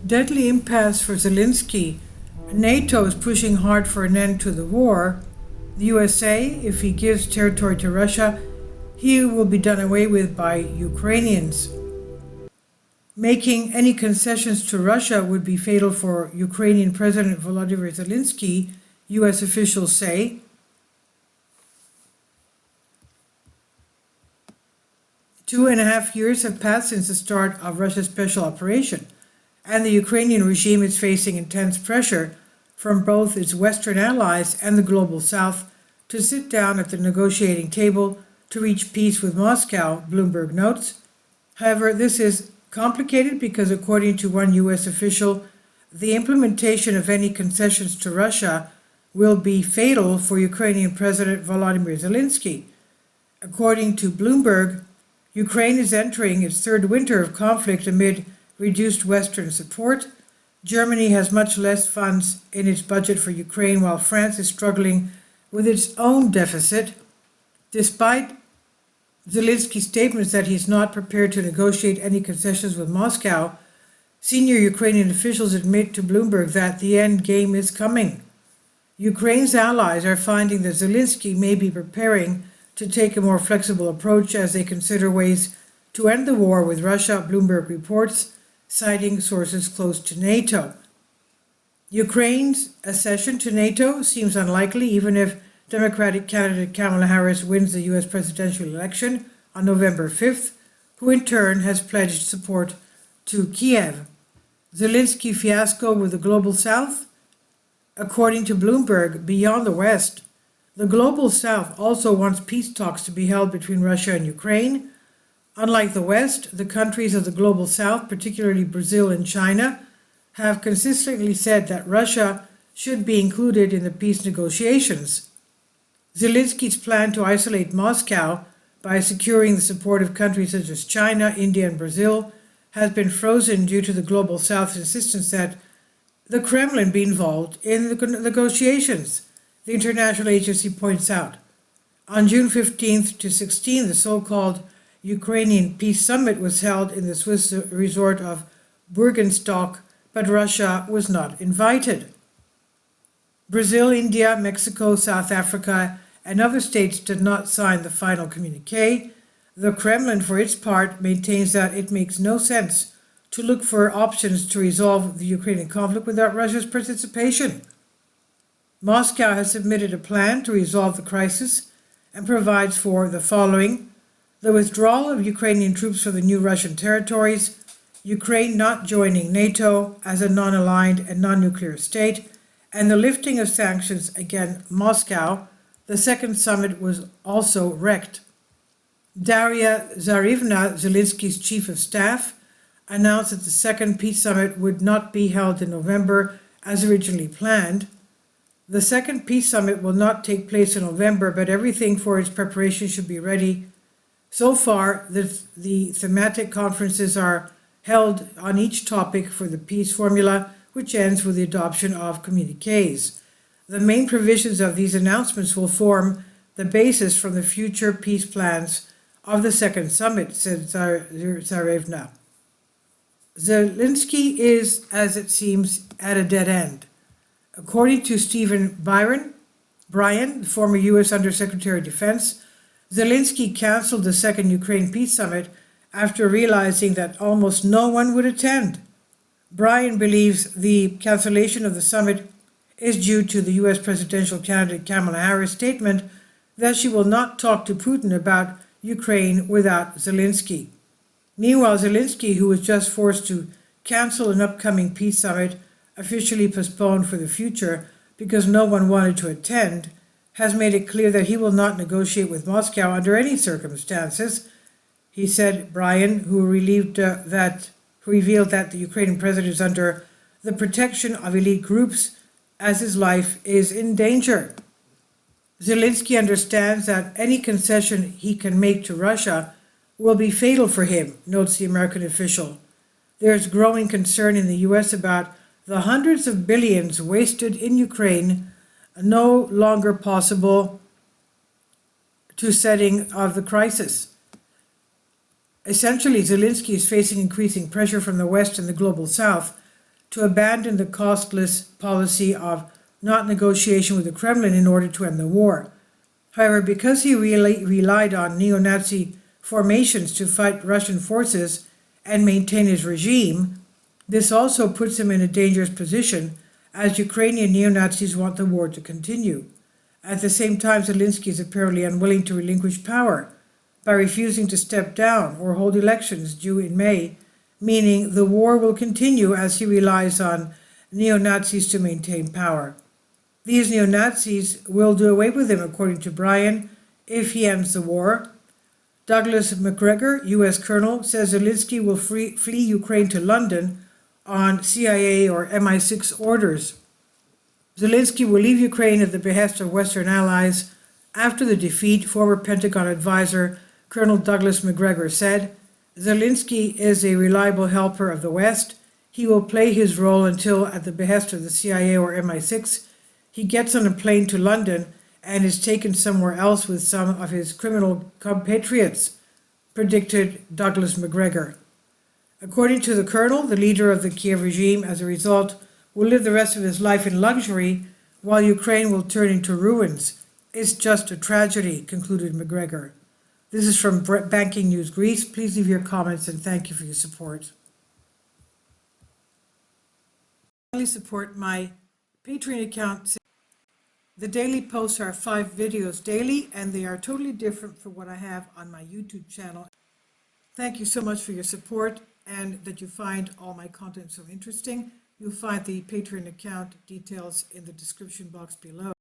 Deadly impasse for Zelensky. NATO is pushing hard for an end to the war. The USA, if he gives territory to Russia, he will be done away with by Ukrainians. Making any concessions to Russia would be fatal for Ukrainian President Volodymyr Zelensky, US officials say. Two and a half years have passed since the start of Russia's special operation, and the Ukrainian regime is facing intense pressure from both its Western allies and the global South to sit down at the negotiating table to reach peace with Moscow, Bloomberg notes. However, this is complicated because, according to one US official, the implementation of any concessions to Russia will be fatal for Ukrainian President Volodymyr Zelensky. According to Bloomberg, Ukraine is entering its third winter of conflict amid reduced Western support. Germany has much less funds in its budget for Ukraine, while France is struggling with its own deficit. Despite Zelensky's statements that he is not prepared to negotiate any concessions with Moscow, senior Ukrainian officials admit to Bloomberg that the end game is coming. Ukraine's allies are finding that Zelensky may be preparing to take a more flexible approach as they consider ways to end the war with Russia, Bloomberg reports, citing sources close to NATO. Ukraine's accession to NATO seems unlikely, even if Democratic candidate Kamala Harris wins the U.S. presidential election on November 5th, who in turn has pledged support to Kiev. Zelensky fiasco with the Global South? According to Bloomberg, beyond the West, the Global South also wants peace talks to be held between Russia and Ukraine. Unlike the West, the countries of the Global South, particularly Brazil and China, have consistently said that Russia should be included in the peace negotiations. Zelensky's plan to isolate Moscow by securing the support of countries such as China, India, and Brazil has been frozen due to the Global South's insistence that the Kremlin be involved in the negotiations, the international agency points out. On June 15th to 16th, the so-called Ukrainian Peace Summit was held in the Swiss resort of Burgenstock, but Russia was not invited. Brazil, India, Mexico, South Africa, and other states did not sign the final communiqué. The Kremlin, for its part, maintains that it makes no sense to look for options to resolve the Ukrainian conflict without Russia's participation. Moscow has submitted a plan to resolve the crisis and provides for the following: the withdrawal of Ukrainian troops from the new Russian territories, Ukraine not joining NATO as a non-aligned and non-nuclear state, and the lifting of sanctions against Moscow. The second summit was also wrecked. Daria Zarivna, Zelensky's chief of staff, announced that the second peace summit would not be held in November as originally planned. The second peace summit will not take place in November, but everything for its preparation should be ready. So far, the thematic conferences are held on each topic for the peace formula, which ends with the adoption of communiques. The main provisions of these announcements will form the basis for the future peace plans of the second summit, said Zarevna. Zelensky is, as it seems, at a dead end. According to Stephen Bryan, the former U.S. Undersecretary of Defense, Zelensky canceled the second Ukraine peace summit after realizing that almost no one would attend. Bryan believes the cancellation of the summit is due to the U.S. presidential candidate Kamala Harris' statement that she will not talk to Putin about Ukraine without Zelensky. Meanwhile, Zelensky, who was just forced to cancel an upcoming peace summit officially postponed for the future because no one wanted to attend, has made it clear that he will not negotiate with Moscow under any circumstances. He said, Bryan, who revealed that the Ukrainian president is under the protection of elite groups as his life is in danger. Zelensky understands that any concession he can make to Russia will be fatal for him, notes the American official. There is growing concern in the U.S. about the hundreds of billions wasted in Ukraine, no longer possible to setting of the crisis. Essentially, Zelensky is facing increasing pressure from the West and the Global South to abandon the costless policy of not negotiation with the Kremlin in order to end the war. However, because he relied on neo-Nazi formations to fight Russian forces and maintain his regime, this also puts him in a dangerous position, as Ukrainian neo-Nazis want the war to continue. At the same time, Zelensky is apparently unwilling to relinquish power by refusing to step down or hold elections due in May, meaning the war will continue as he relies on neo-Nazis to maintain power. These neo-Nazis will do away with him, according to Brian, if he ends the war. Douglas McGregor, U.S. Colonel, says Zelensky will flee Ukraine to London on CIA or MI6 orders. Zelensky will leave Ukraine at the behest of Western allies after the defeat, former Pentagon advisor Colonel Douglas McGregor said. Zelensky is a reliable helper of the West. He will play his role until, at the behest of the CIA or MI6, he gets on a plane to London and is taken somewhere else with some of his criminal compatriots, predicted Douglas McGregor. According to the colonel, the leader of the Kiev regime, as a result, will live the rest of his life in luxury, while Ukraine will turn into ruins. It's just a tragedy, concluded McGregor. This is from Banking News Greece. Please leave your comments and thank you for your support. Finally, support my Patreon account. The daily posts are 5 videos daily, and they are totally different from what I have on my YouTube channel. Thank you so much for your support and that you find all my content so interesting. You'll find the Patreon account details in the description box below.